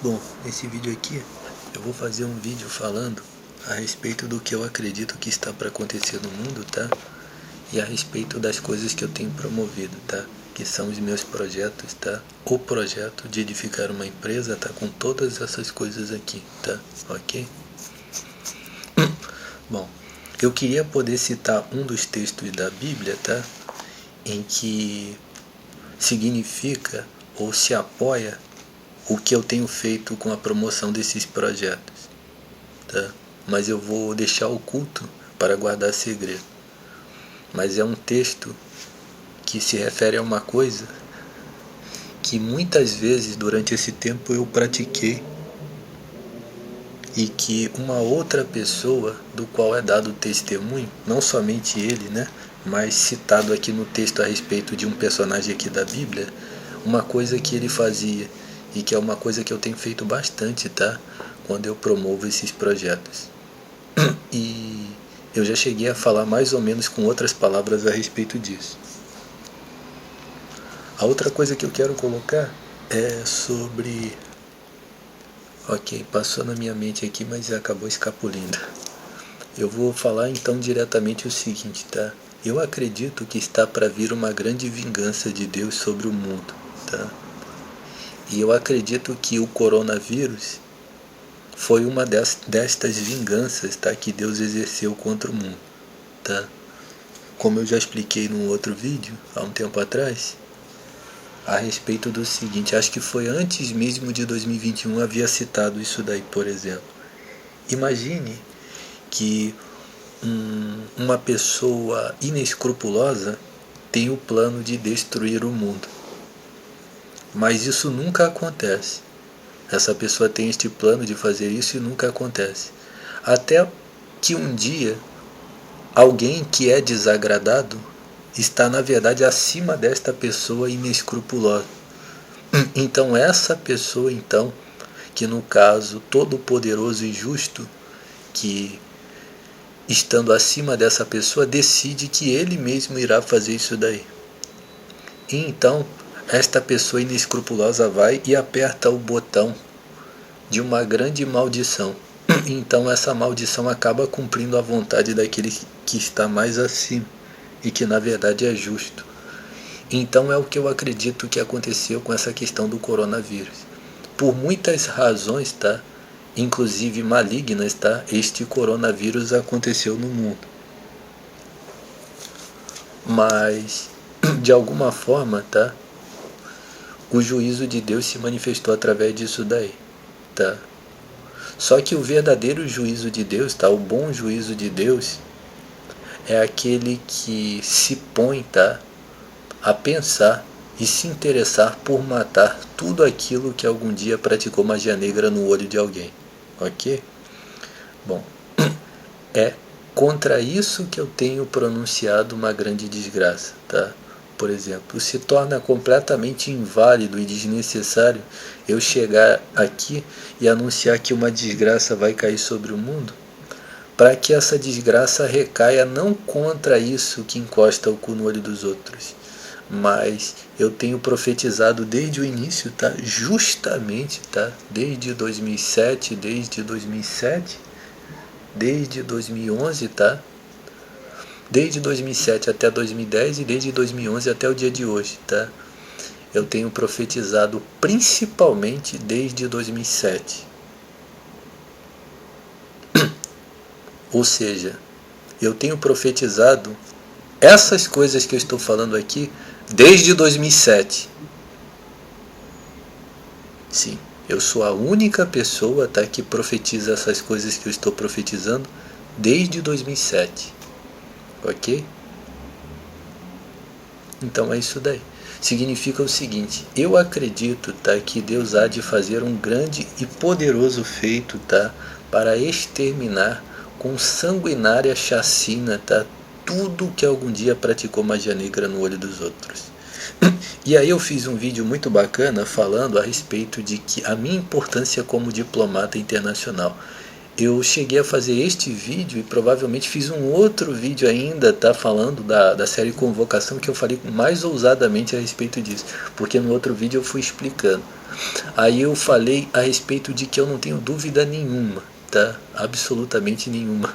Bom, nesse vídeo aqui eu vou fazer um vídeo falando a respeito do que eu acredito que está para acontecer no mundo, tá? E a respeito das coisas que eu tenho promovido, tá? Que são os meus projetos, tá? O projeto de edificar uma empresa, tá? Com todas essas coisas aqui, tá? Ok? Bom, eu queria poder citar um dos textos da Bíblia, tá? Em que significa ou se apoia o que eu tenho feito com a promoção desses projetos, tá? Mas eu vou deixar oculto para guardar segredo. Mas é um texto que se refere a uma coisa que muitas vezes durante esse tempo eu pratiquei e que uma outra pessoa do qual é dado testemunho, não somente ele, né, mas citado aqui no texto a respeito de um personagem aqui da Bíblia, uma coisa que ele fazia e que é uma coisa que eu tenho feito bastante, tá? Quando eu promovo esses projetos. E eu já cheguei a falar mais ou menos com outras palavras a respeito disso. A outra coisa que eu quero colocar é sobre... Ok, passou na minha mente aqui, mas acabou escapulindo. Eu vou falar então diretamente o seguinte, tá? Eu acredito que está para vir uma grande vingança de Deus sobre o mundo, tá? E eu acredito que o coronavírus foi uma destas vinganças, tá, que Deus exerceu contra o mundo, tá? Como eu já expliquei num outro vídeo, há um tempo atrás, a respeito do seguinte, acho que foi antes mesmo de 2021 havia citado isso daí, por exemplo. Imagine que uma pessoa inescrupulosa tem o plano de destruir o mundo. Mas isso nunca acontece. Essa pessoa tem este plano de fazer isso e nunca acontece. Até que um dia, alguém que é desagradado está na verdade acima desta pessoa inescrupulosa. Então essa pessoa, então, que no caso todo-poderoso e justo, que estando acima dessa pessoa, decide que ele mesmo irá fazer isso daí. E então esta pessoa inescrupulosa vai e aperta o botão de uma grande maldição. Então essa maldição acaba cumprindo a vontade daquele que está mais acima e que na verdade é justo. Então é o que eu acredito que aconteceu com essa questão do coronavírus. Por muitas razões, tá? Inclusive malignas, tá? Este coronavírus aconteceu no mundo. Mas de alguma forma, tá? O juízo de Deus se manifestou através disso daí, tá? Só que o verdadeiro juízo de Deus, tá? O bom juízo de Deus é aquele que se põe, tá? A pensar e se interessar por matar tudo aquilo que algum dia praticou magia negra no olho de alguém, ok? Bom, é contra isso que eu tenho pronunciado uma grande desgraça, tá? Por exemplo, se torna completamente inválido e desnecessário eu chegar aqui e anunciar que uma desgraça vai cair sobre o mundo, para que essa desgraça recaia não contra isso que encosta o cu no olho dos outros, mas eu tenho profetizado desde o início, tá? Justamente, tá? Desde 2007, desde 2011, tá? Desde 2007 até 2010 e desde 2011 até o dia de hoje, tá? Eu tenho profetizado principalmente desde 2007. Ou seja, eu tenho profetizado essas coisas que eu estou falando aqui desde 2007. Sim, eu sou a única pessoa, tá, que profetiza essas coisas que eu estou profetizando desde 2007. Ok? Então é isso daí. Significa o seguinte, eu acredito, tá, que Deus há de fazer um grande e poderoso feito, tá, para exterminar com sanguinária chacina, tá, tudo que algum dia praticou magia negra no olho dos outros. E aí eu fiz um vídeo muito bacana falando a respeito de que a minha importância como diplomata internacional. eu cheguei a fazer este vídeo e provavelmente fiz um outro vídeo ainda, tá, falando da série Convocação, que eu falei mais ousadamente a respeito disso, porque no outro vídeo eu fui explicando. Aí eu falei a respeito de que eu não tenho dúvida nenhuma, tá, absolutamente nenhuma.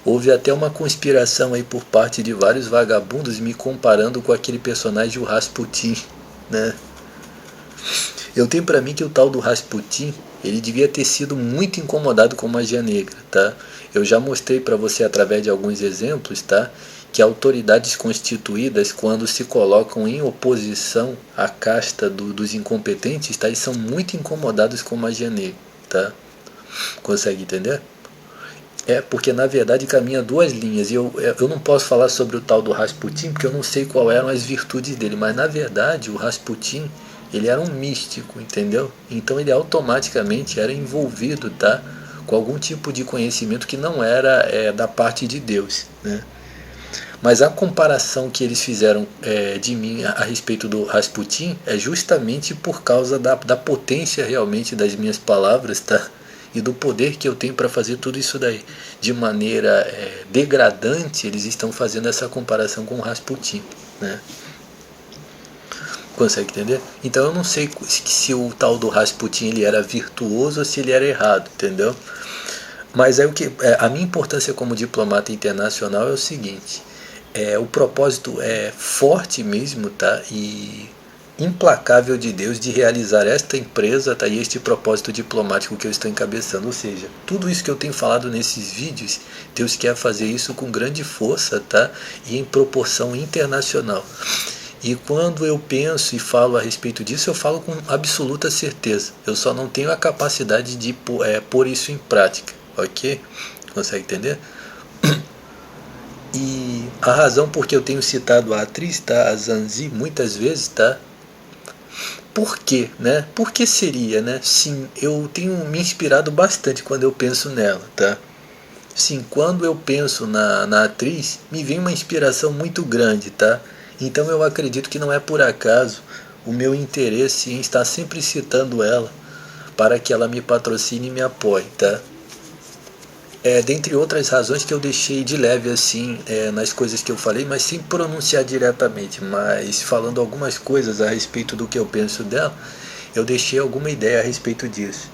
Houve até uma conspiração aí por parte de vários vagabundos me comparando com aquele personagem, o Rasputin, né? Eu tenho para mim que o tal do Rasputin, ele devia ter sido muito incomodado com magia negra, tá? Eu já mostrei para você através de alguns exemplos, tá? Que autoridades constituídas, quando se colocam em oposição à casta dos incompetentes, tá? Eles são muito incomodados com magia negra, tá? Consegue entender? Porque na verdade caminha duas linhas, e eu não posso falar sobre o tal do Rasputin, porque eu não sei qual eram as virtudes dele, mas na verdade o Rasputin, ele era um místico, entendeu? Então ele automaticamente era envolvido, tá, com algum tipo de conhecimento que não era da parte de Deus, né? Mas a comparação que eles fizeram de mim a respeito do Rasputin é justamente por causa da potência realmente das minhas palavras, tá? E do poder que eu tenho para fazer tudo isso daí. De maneira degradante, eles estão fazendo essa comparação com o Rasputin, né? Consegue entender? Então eu não sei se o tal do Rasputin ele era virtuoso ou se ele era errado, entendeu? Mas a minha importância como diplomata internacional é o seguinte: o propósito é forte mesmo, tá? E implacável de Deus de realizar esta empresa, tá? E este propósito diplomático que eu estou encabeçando. Ou seja, tudo isso que eu tenho falado nesses vídeos, Deus quer fazer isso com grande força, tá? E em proporção internacional. E quando eu penso e falo a respeito disso, eu falo com absoluta certeza. Eu só não tenho a capacidade de pôr isso em prática, ok? Consegue entender? E a razão por que eu tenho citado a atriz, tá, a Zanzi, muitas vezes, tá? Por quê, né? Por que seria, né? Sim, eu tenho me inspirado bastante quando eu penso nela, tá? Sim, quando eu penso na atriz, me vem uma inspiração muito grande, tá? Então eu acredito que não é por acaso o meu interesse em estar sempre citando ela para que ela me patrocine e me apoie, tá? Dentre outras razões que eu deixei de leve assim nas coisas que eu falei, mas sem pronunciar diretamente, mas falando algumas coisas a respeito do que eu penso dela, eu deixei alguma ideia a respeito disso.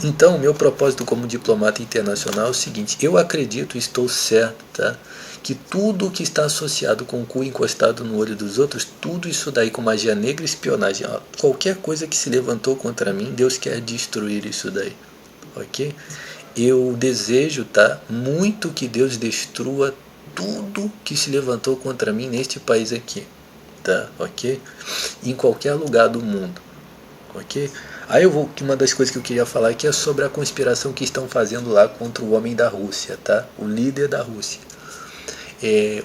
Então, o meu propósito como diplomata internacional é o seguinte: eu acredito, estou certo, tá, que tudo que está associado com o cu encostado no olho dos outros, tudo isso daí com magia negra e espionagem, qualquer coisa que se levantou contra mim, Deus quer destruir isso daí, ok? Eu desejo, tá, muito que Deus destrua tudo que se levantou contra mim neste país aqui, tá, ok? Em qualquer lugar do mundo, ok? Aí uma das coisas que eu queria falar aqui é sobre a conspiração que estão fazendo lá contra o homem da Rússia, tá? O líder da Rússia.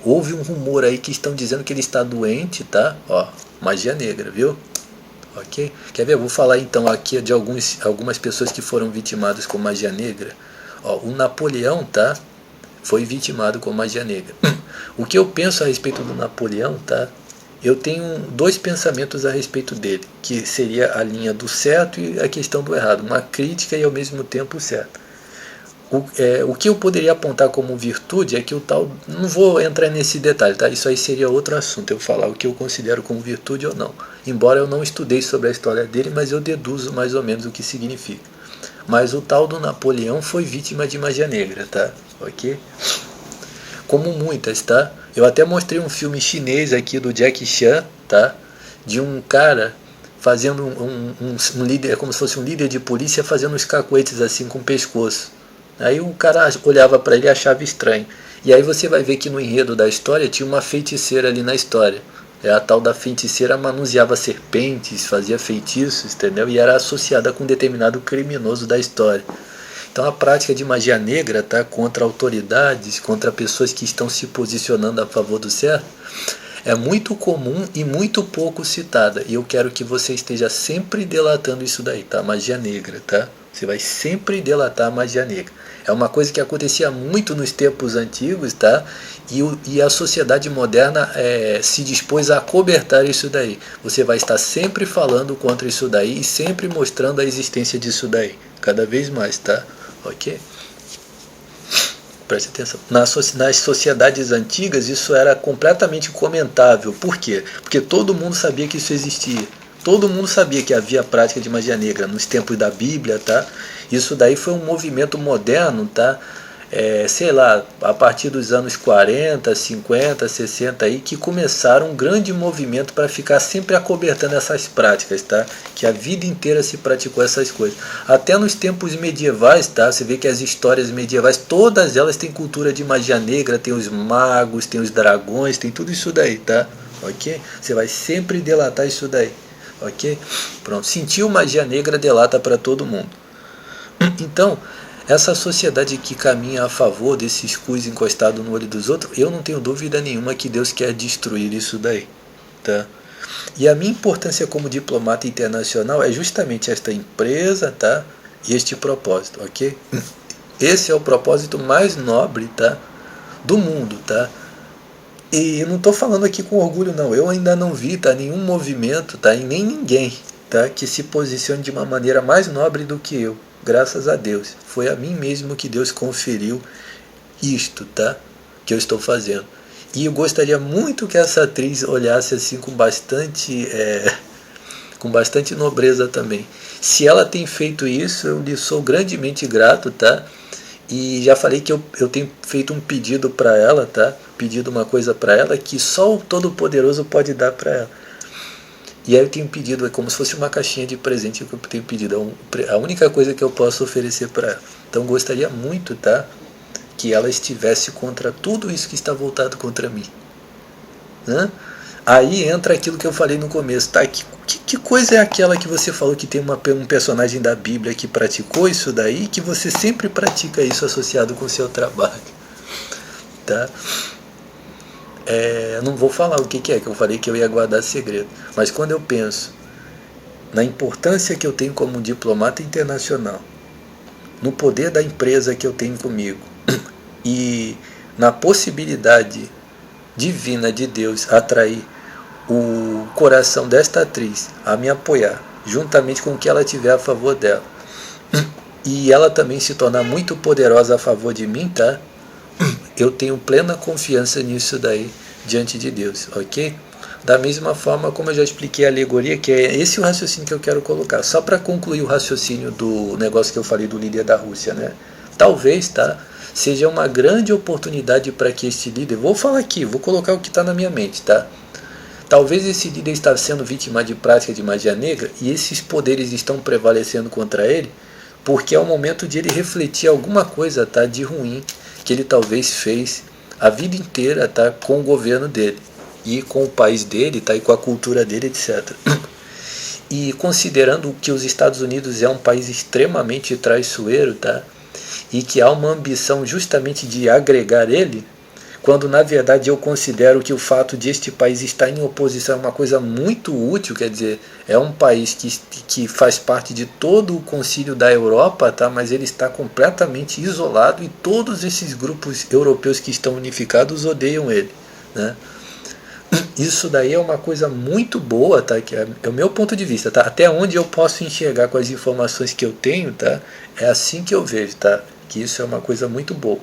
Houve um rumor aí que estão dizendo que ele está doente, tá? Ó, magia negra, viu? Ok? Quer ver? Eu vou falar então aqui de algumas pessoas que foram vitimadas com magia negra. Ó, o Napoleão, tá? Foi vitimado com magia negra. O que eu penso a respeito do Napoleão, tá? Eu tenho dois pensamentos a respeito dele, que seria a linha do certo e a questão do errado, uma crítica e ao mesmo tempo o certo. O que eu poderia apontar como virtude é que o tal, não vou entrar nesse detalhe, tá? Isso aí seria outro assunto, eu falar o que eu considero como virtude ou não. Embora eu não estudei sobre a história dele, mas eu deduzo mais ou menos o que significa. Mas o tal do Napoleão foi vítima de magia negra, tá? Ok? Como muitas, tá? Eu até mostrei um filme chinês aqui do Jackie Chan, tá? De um cara fazendo um líder, como se fosse um líder de polícia, fazendo uns cacuetes assim com o pescoço. Aí o cara olhava para ele e achava estranho. E aí você vai ver que no enredo da história tinha uma feiticeira ali na história. A tal da feiticeira manuseava serpentes, fazia feitiços, entendeu? E era associada com um determinado criminoso da história. Então a prática de magia negra, tá, contra autoridades, contra pessoas que estão se posicionando a favor do certo, é muito comum e muito pouco citada. E eu quero que você esteja sempre delatando isso daí, tá? Magia negra, tá? Você vai sempre delatar a magia negra. É uma coisa que acontecia muito nos tempos antigos, tá? E a sociedade moderna se dispôs a acobertar isso daí. Você vai estar sempre falando contra isso daí e sempre mostrando a existência disso daí. Cada vez mais, tá? ok? Preste atenção. Nas sociedades antigas isso era completamente comentável. Por quê? Porque todo mundo sabia que isso existia. Todo mundo sabia que havia prática de magia negra nos tempos da Bíblia, tá? Isso daí foi um movimento moderno, tá? Sei lá, a partir dos anos 40, 50, 60 aí, que começaram um grande movimento para ficar sempre acobertando essas práticas, tá? Que a vida inteira se praticou essas coisas. Até nos tempos medievais, tá? Você vê que as histórias medievais, todas elas têm cultura de magia negra, tem os magos, tem os dragões, tem tudo isso daí, tá? Ok? Você vai sempre delatar isso daí, ok? Pronto, sentiu magia negra, delata para todo mundo. Então, essa sociedade que caminha a favor desses cus encostados no olho dos outros, eu não tenho dúvida nenhuma que Deus quer destruir isso daí, tá? E a minha importância como diplomata internacional é justamente esta empresa, tá? E este propósito, ok? Esse é o propósito mais nobre, tá? Do mundo, tá? E eu não estou falando aqui com orgulho, não. Eu ainda não vi, tá? Nenhum movimento, tá? E nem ninguém, tá? Que se posicione de uma maneira mais nobre do que eu. Graças a Deus. Foi a mim mesmo que Deus conferiu isto, tá? Que eu estou fazendo. E eu gostaria muito que essa atriz olhasse assim com bastante nobreza também. Se ela tem feito isso, eu lhe sou grandemente grato, tá? E já falei que eu tenho feito um pedido para ela, tá? Pedido uma coisa para ela que só o Todo-Poderoso pode dar para ela. E aí eu tenho pedido, é como se fosse uma caixinha de presente que eu tenho pedido, a única coisa que eu posso oferecer para ela. Então gostaria muito, tá, que ela estivesse contra tudo isso que está voltado contra mim. Aí entra aquilo que eu falei no começo, tá? Que coisa é aquela que você falou que tem um personagem da Bíblia que praticou isso daí, que você sempre pratica isso associado com o seu trabalho, tá? Não vou falar o que eu falei que eu ia guardar segredo, mas quando eu penso na importância que eu tenho como um diplomata internacional, no poder da empresa que eu tenho comigo e na possibilidade divina de Deus atrair o coração desta atriz a me apoiar, juntamente com o que ela tiver a favor dela, e ela também se tornar muito poderosa a favor de mim, tá? Eu tenho plena confiança nisso daí diante de Deus, ok? Da mesma forma como eu já expliquei a alegoria, que é esse o raciocínio que eu quero colocar, só para concluir o raciocínio do negócio que eu falei do líder da Rússia, né? Talvez, tá, seja uma grande oportunidade para que este líder, vou falar aqui, vou colocar o que está na minha mente, tá? Talvez esse líder está sendo vítima de prática de magia negra e esses poderes estão prevalecendo contra ele, porque é o momento de ele refletir alguma coisa, tá, de ruim que ele talvez fez a vida inteira, tá, com o governo dele e com o país dele, tá, e com a cultura dele, etc. E considerando que os Estados Unidos é um país extremamente traiçoeiro, tá, e que há uma ambição justamente de agregar ele, quando na verdade eu considero que o fato de este país estar em oposição é uma coisa muito útil, quer dizer, é um país que faz parte de todo o concílio da Europa, tá? Mas ele está completamente isolado e todos esses grupos europeus que estão unificados odeiam ele, né? Isso daí é uma coisa muito boa, tá? Que é o meu ponto de vista, tá? Até onde eu posso enxergar com as informações que eu tenho, tá? É assim que eu vejo, tá? Que isso é uma coisa muito boa.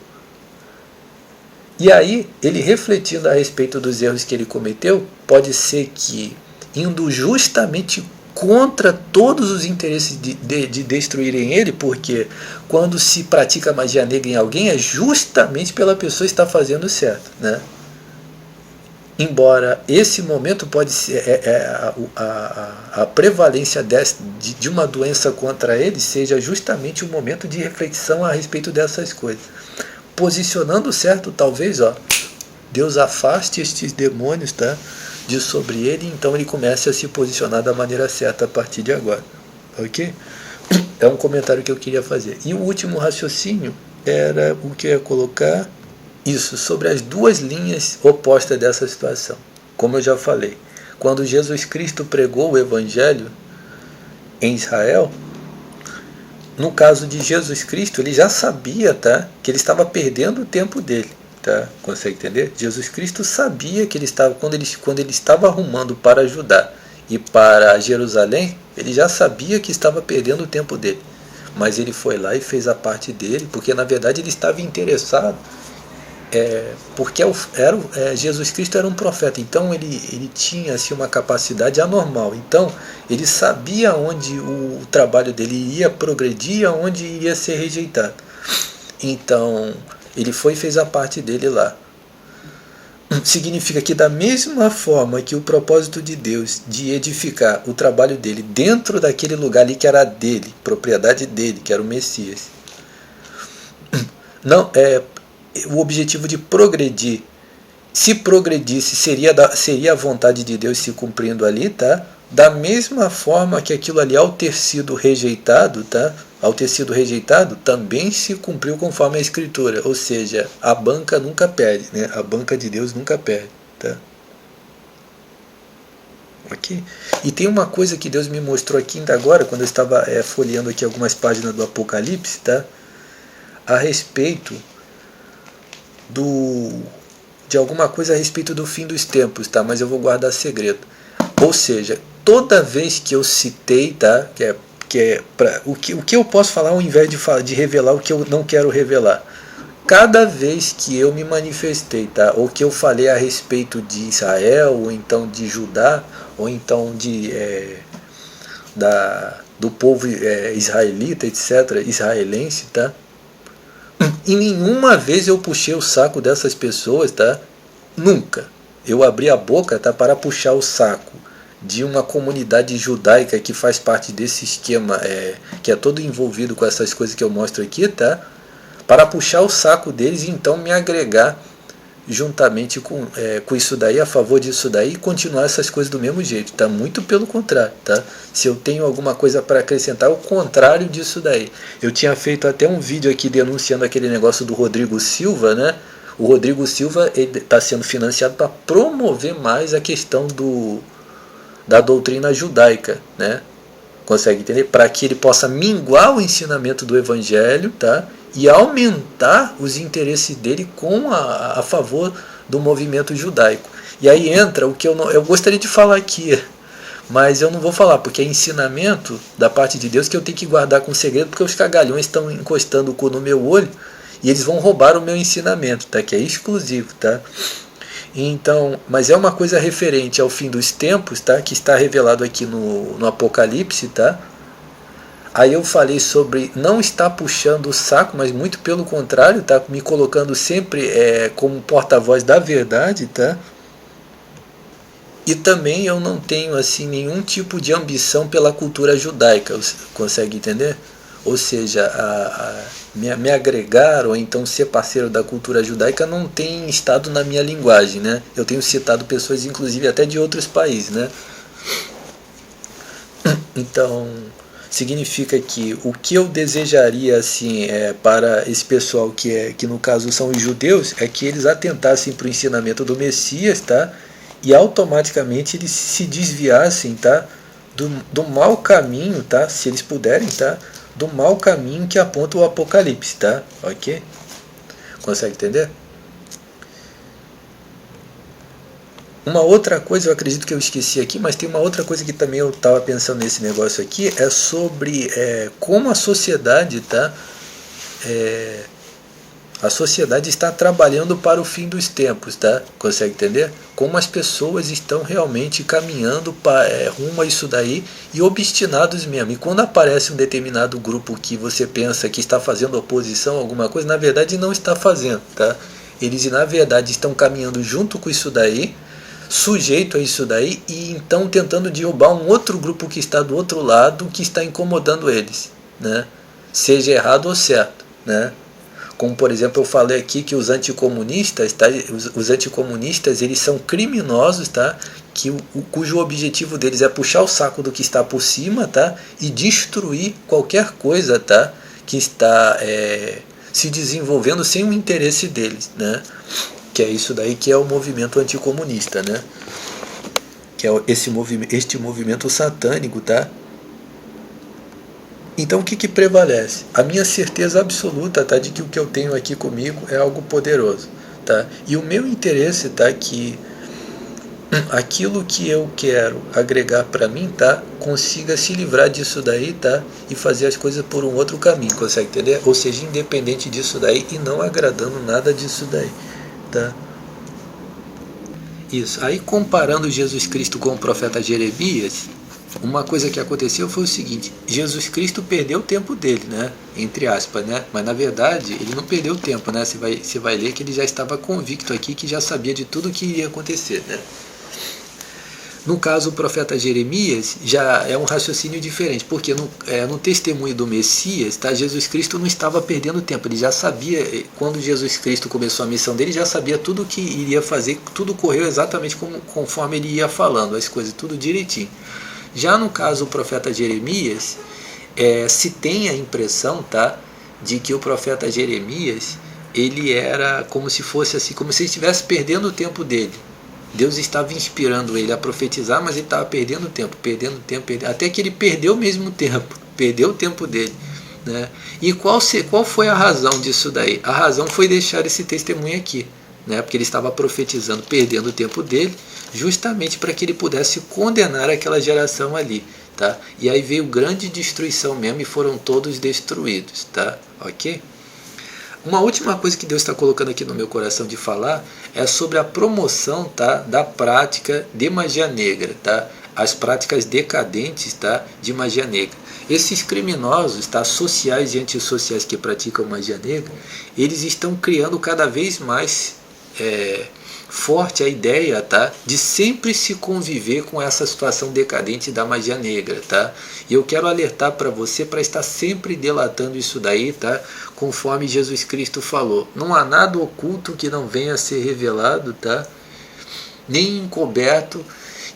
E aí, ele refletindo a respeito dos erros que ele cometeu, pode ser que, indo justamente contra todos os interesses de destruírem ele, porque quando se pratica magia negra em alguém, é justamente pela pessoa estar fazendo certo, né? Embora esse momento pode ser a prevalência de uma doença contra ele seja justamente o momento de reflexão a respeito dessas coisas. Posicionando certo, talvez, Deus afaste estes demônios, tá, de sobre ele, então ele comece a se posicionar da maneira certa a partir de agora, ok? É um comentário que eu queria fazer. E o último raciocínio era o que eu ia colocar, isso, sobre as duas linhas opostas dessa situação. Como eu já falei, quando Jesus Cristo pregou o Evangelho em Israel, no caso de Jesus Cristo, ele já sabia, tá, que ele estava perdendo o tempo dele. Tá? Consegue entender? Jesus Cristo sabia que ele estava, quando ele estava arrumando para Judá e para Jerusalém, ele já sabia que estava perdendo o tempo dele. mas ele foi lá e fez a parte dele, porque na verdade ele estava interessado, porque Jesus Cristo era um profeta, então ele tinha assim, uma capacidade anormal, então ele sabia onde o trabalho dele iria progredir, aonde iria ser rejeitado. Então ele foi e fez a parte dele lá. Significa que da mesma forma que o propósito de Deus de edificar o trabalho dele dentro daquele lugar ali que era dele, propriedade dele, que era o Messias, não o objetivo de progredir, se progredisse seria a vontade de Deus se cumprindo ali, tá? Da mesma forma que aquilo ali, ao ter sido rejeitado, tá? Ao ter sido rejeitado, também se cumpriu conforme a Escritura, ou seja, a banca nunca perde, né? A banca de Deus nunca perde, tá? Ok? E tem uma coisa que Deus me mostrou aqui ainda agora, quando eu estava folheando aqui algumas páginas do Apocalipse, tá? A respeito de alguma coisa a respeito do fim dos tempos, tá? Mas eu vou guardar segredo. Ou seja, toda vez que eu citei, tá? O que eu posso falar ao invés de revelar o que eu não quero revelar. Cada vez que eu me manifestei, tá? Ou que eu falei a respeito de Israel, ou então de Judá, ou então do povo israelita, etc., israelense, tá? E nenhuma vez eu puxei o saco dessas pessoas, tá? Nunca. Eu abri a boca, tá, para puxar o saco de uma comunidade judaica que faz parte desse esquema, que é todo envolvido com essas coisas que eu mostro aqui, tá? Para puxar o saco deles e então me agregar juntamente com isso daí, a favor disso daí, e continuar essas coisas do mesmo jeito, tá? Muito pelo contrário, tá? Se eu tenho alguma coisa para acrescentar, o contrário disso daí. Eu tinha feito até um vídeo aqui denunciando aquele negócio do Rodrigo Silva, né? O Rodrigo Silva está sendo financiado para promover mais a questão da doutrina judaica, né? Consegue entender? Para que ele possa minguar o ensinamento do Evangelho, tá? E aumentar os interesses dele a favor do movimento judaico. E aí entra o que eu gostaria de falar aqui, mas eu não vou falar, porque é ensinamento da parte de Deus que eu tenho que guardar com segredo, porque os cagalhões estão encostando o cu no meu olho e eles vão roubar o meu ensinamento, tá? Que é exclusivo, tá? Então, mas é uma coisa referente ao fim dos tempos, tá? Que está revelado aqui no Apocalipse, tá? Aí eu falei sobre não estar puxando o saco, mas muito pelo contrário, tá? Me colocando sempre como porta-voz da verdade, tá? E também eu não tenho assim nenhum tipo de ambição pela cultura judaica, você consegue entender? Ou seja, me agregar ou então ser parceiro da cultura judaica não tem estado na minha linguagem, né? Eu tenho citado pessoas inclusive até de outros países, né? Então significa que o que eu desejaria assim para esse pessoal que no caso são os judeus é que eles atentassem para o ensinamento do Messias, tá? E automaticamente eles se desviassem, tá? Do mau caminho, tá? Se eles puderem, tá? Do mau caminho que aponta o Apocalipse, tá? Ok? Consegue entender? Uma outra coisa, eu acredito que eu esqueci aqui, mas tem uma outra coisa que também eu estava pensando nesse negócio aqui, é sobre como a sociedade, tá? A sociedade está trabalhando para o fim dos tempos, tá? Consegue entender? Como as pessoas estão realmente caminhando rumo a isso daí e obstinados mesmo. E quando aparece um determinado grupo que você pensa que está fazendo oposição a alguma coisa, na verdade não está fazendo, tá? Eles na verdade estão caminhando junto com isso daí, sujeito a isso daí, e então tentando derrubar um outro grupo que está do outro lado, que está incomodando eles, né? Seja errado ou certo, né? Como por exemplo eu falei aqui que os anticomunistas, tá? Os anticomunistas eles são criminosos, tá? Cujo objetivo deles é puxar o saco do que está por cima, tá? E destruir qualquer coisa, tá? Que está se desenvolvendo sem o interesse deles, né? Que é isso daí que é o movimento anticomunista, né? Que é este movimento satânico, tá? Então o que prevalece? A minha certeza absoluta, tá, de que o que eu tenho aqui comigo é algo poderoso, tá? E o meu interesse, tá, que aquilo que eu quero agregar para mim, tá? Consiga se livrar disso daí, tá? E fazer as coisas por um outro caminho, consegue entender? Ou seja, independente disso daí e não agradando nada disso daí, tá? Isso. Aí comparando Jesus Cristo com o profeta Jeremias, uma coisa que aconteceu foi o seguinte: Jesus Cristo perdeu o tempo dele, né? Entre aspas, né? Mas na verdade ele não perdeu o tempo, né? Você vai ler que ele já estava convicto aqui, que já sabia de tudo o que iria acontecer, né? No caso, o profeta Jeremias já é um raciocínio diferente, porque no testemunho do Messias, tá, Jesus Cristo não estava perdendo tempo, ele já sabia, quando Jesus Cristo começou a missão dele, já sabia tudo o que iria fazer, tudo correu exatamente conforme ele ia falando, as coisas, tudo direitinho. Já no caso, o profeta Jeremias, se tem a impressão, tá, de que o profeta Jeremias, ele era como se fosse assim, como se ele estivesse perdendo o tempo dele. Deus estava inspirando ele a profetizar, mas ele estava perdendo tempo, até que ele perdeu mesmo o tempo, perdeu o tempo dele, né? E qual foi a razão disso daí? A razão foi deixar esse testemunho aqui, né? Porque ele estava profetizando, perdendo o tempo dele, justamente para que ele pudesse condenar aquela geração ali, tá? E aí veio grande destruição mesmo e foram todos destruídos, tá? Ok? Uma última coisa que Deus está colocando aqui no meu coração de falar é sobre a promoção, tá, da prática de magia negra, tá? As práticas decadentes, tá, de magia negra. Esses criminosos, tá, sociais e antissociais que praticam magia negra, eles estão criando cada vez mais forte a ideia, tá, de sempre se conviver com essa situação decadente da magia negra, tá? E eu quero alertar para você para estar sempre delatando isso daí, tá? Conforme Jesus Cristo falou, não há nada oculto que não venha a ser revelado, tá? Nem encoberto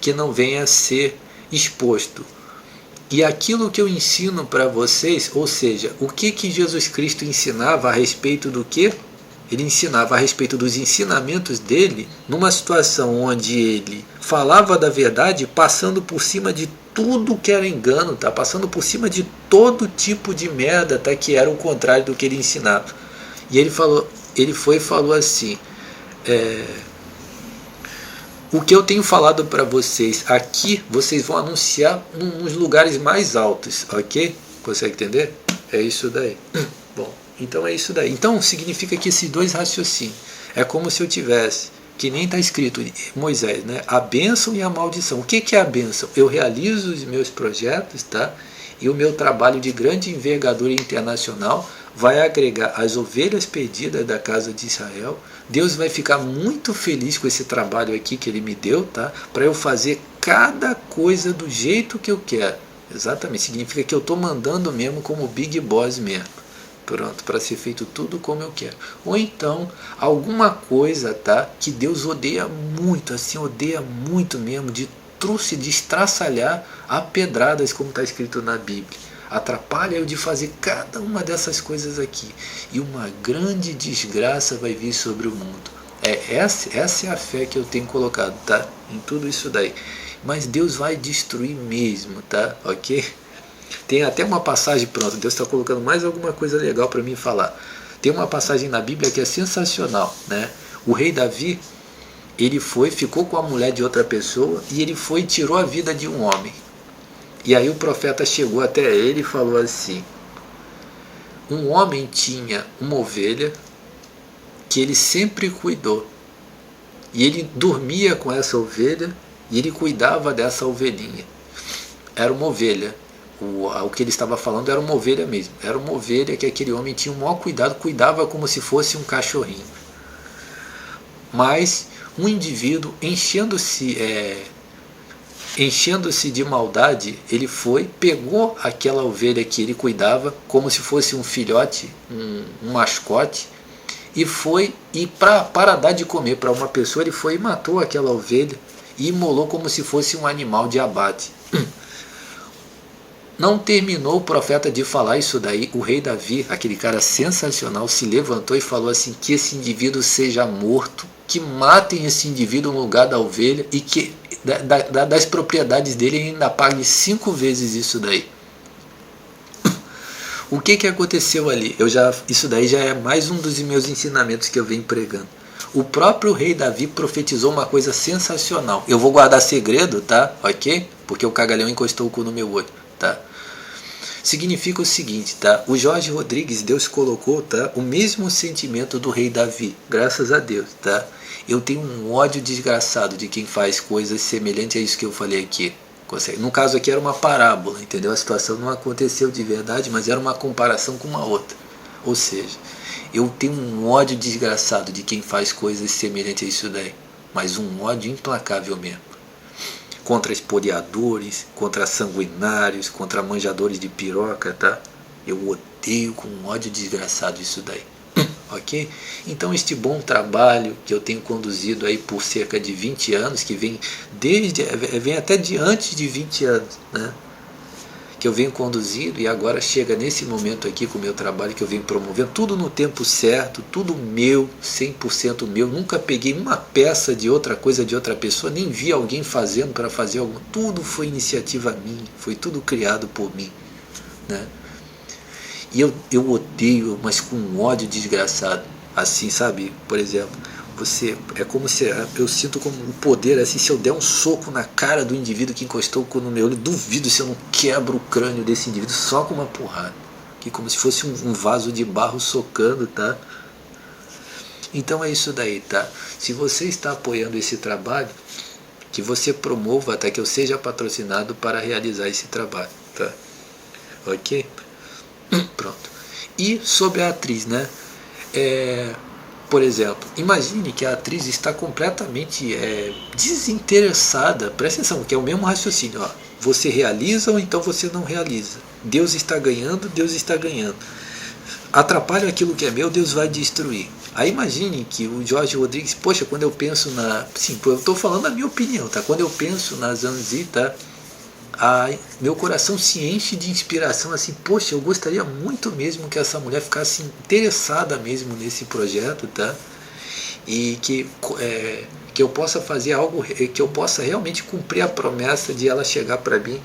que não venha a ser exposto. E aquilo que eu ensino para vocês, ou seja, o que Jesus Cristo ensinava a respeito do quê? Ele ensinava a respeito dos ensinamentos dele numa situação onde ele falava da verdade, passando por cima de tudo que era engano, tá? Passando por cima de todo tipo de merda, tá? Que era o contrário do que ele ensinava. E ele falou assim: o que eu tenho falado para vocês aqui, vocês vão anunciar nos lugares mais altos, ok? Consegue entender? É isso daí. Bom, então é isso daí. Então significa que esses dois raciocínios é como se eu tivesse, que nem está escrito Moisés, né? A bênção e a maldição. O que é a bênção? Eu realizo os meus projetos, tá? E o meu trabalho de grande envergadura internacional vai agregar as ovelhas perdidas da casa de Israel. Deus vai ficar muito feliz com esse trabalho aqui que ele me deu, tá? Para eu fazer cada coisa do jeito que eu quero. Exatamente, significa que eu estou mandando mesmo como Big Boss mesmo. Pronto, para ser feito tudo como eu quero. Ou então, alguma coisa, tá, que Deus odeia muito, assim, odeia muito mesmo, de estraçalhar a pedradas, como está escrito na Bíblia. Atrapalha eu de fazer cada uma dessas coisas aqui. E uma grande desgraça vai vir sobre o mundo. Essa é a fé que eu tenho colocado, tá? Em tudo isso daí. Mas Deus vai destruir mesmo, tá? Ok? Tem até uma passagem, pronto, Deus está colocando mais alguma coisa legal para mim falar. Tem uma passagem na Bíblia que é sensacional, né? O rei Davi, ele ficou com a mulher de outra pessoa e ele foi e tirou a vida de um homem. E aí o profeta chegou até ele e falou assim: um homem tinha uma ovelha que ele sempre cuidou. E ele dormia com essa ovelha e ele cuidava dessa ovelhinha. Era uma ovelha. O que ele estava falando era uma ovelha mesmo. Era uma ovelha que aquele homem tinha o maior cuidado, cuidava como se fosse um cachorrinho. Mas um indivíduo, enchendo-se de maldade, ele pegou aquela ovelha que ele cuidava como se fosse um filhote, um mascote, e para dar de comer para uma pessoa, ele foi e matou aquela ovelha e imolou como se fosse um animal de abate. Não terminou o profeta de falar isso daí, o rei Davi, aquele cara sensacional, se levantou e falou assim: que esse indivíduo seja morto, que matem esse indivíduo no lugar da ovelha e que das propriedades dele ainda pague 5 vezes isso daí. O que aconteceu ali? Isso daí já é mais um dos meus ensinamentos que eu venho pregando. O próprio rei Davi profetizou uma coisa sensacional. Eu vou guardar segredo, tá? Ok? Porque o cagalhão encostou o cu no meu olho, tá? Significa o seguinte, tá? O Jorge Rodrigues, Deus colocou, tá? O mesmo sentimento do rei Davi, graças a Deus, tá? Eu tenho um ódio desgraçado de quem faz coisas semelhantes a isso que eu falei aqui. No caso aqui era uma parábola, entendeu? A situação não aconteceu de verdade, mas era uma comparação com uma outra. Ou seja, eu tenho um ódio desgraçado de quem faz coisas semelhantes a isso daí, mas um ódio implacável mesmo. Contra espoliadores, contra sanguinários, contra manjadores de piroca, tá? Eu odeio com um ódio desgraçado isso daí. Ok? Então este bom trabalho que eu tenho conduzido aí por cerca de 20 anos, que vem até de antes de 20 anos, né? Que eu venho conduzindo e agora chega nesse momento aqui com o meu trabalho que eu venho promovendo, tudo no tempo certo, tudo meu, 100% meu, nunca peguei uma peça de outra coisa de outra pessoa, nem vi alguém fazendo para fazer algo, tudo foi iniciativa minha, foi tudo criado por mim, né? E eu odeio, mas com um ódio desgraçado, assim, sabe? Por exemplo, é como se eu sinto como um poder, assim, se eu der um soco na cara do indivíduo que encostou o cu no meu olho, duvido se eu não quebro o crânio desse indivíduo só com uma porrada, que como se fosse um vaso de barro socando, tá? Então é isso daí, tá? Se você está apoiando esse trabalho, que você promova até que eu seja patrocinado para realizar esse trabalho, tá? Ok? Pronto. E sobre a atriz, né? Por exemplo, imagine que a atriz está completamente desinteressada. Presta atenção, que é o mesmo raciocínio. Ó. Você realiza ou então você não realiza. Deus está ganhando, Deus está ganhando. Atrapalha aquilo que é meu, Deus vai destruir. Aí imagine que o Jorge Rodrigues, poxa, quando eu penso na... Sim, eu estou falando a minha opinião, tá? Quando eu penso na Zanzi, tá? Meu coração se enche de inspiração, assim, poxa, eu gostaria muito mesmo que essa mulher ficasse interessada mesmo nesse projeto, tá? E que eu possa fazer algo, que eu possa realmente cumprir a promessa de ela chegar para mim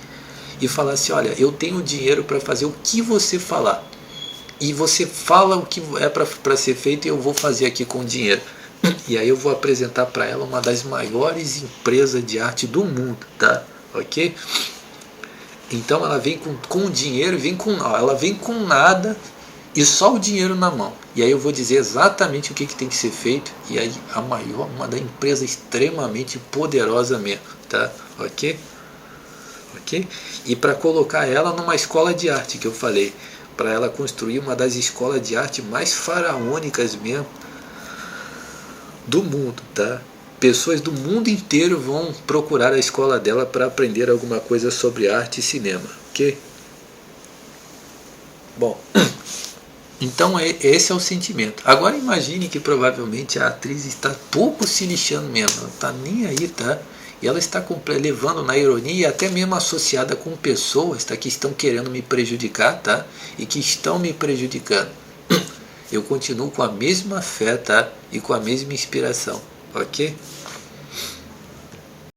e falar assim, olha, eu tenho dinheiro para fazer o que você falar, e você fala o que é para ser feito e eu vou fazer aqui com o dinheiro. E aí eu vou apresentar para ela uma das maiores empresas de arte do mundo, tá? Ok? Então ela vem com dinheiro, ela vem com nada e só o dinheiro na mão. E aí eu vou dizer exatamente o que tem que ser feito. E aí uma da empresa extremamente poderosa mesmo, tá? Ok? Ok? E para colocar ela numa escola de arte que eu falei, para ela construir uma das escolas de arte mais faraônicas mesmo do mundo, tá? Pessoas do mundo inteiro vão procurar a escola dela para aprender alguma coisa sobre arte e cinema, ok? Bom, então esse é o sentimento. Agora imagine que provavelmente a atriz está pouco se lixando mesmo, ela está nem aí, tá? E ela está levando na ironia e até mesmo associada com pessoas, tá? Que estão querendo me prejudicar, tá? E que estão me prejudicando. Eu continuo com a mesma fé, tá? E com a mesma inspiração. Ok?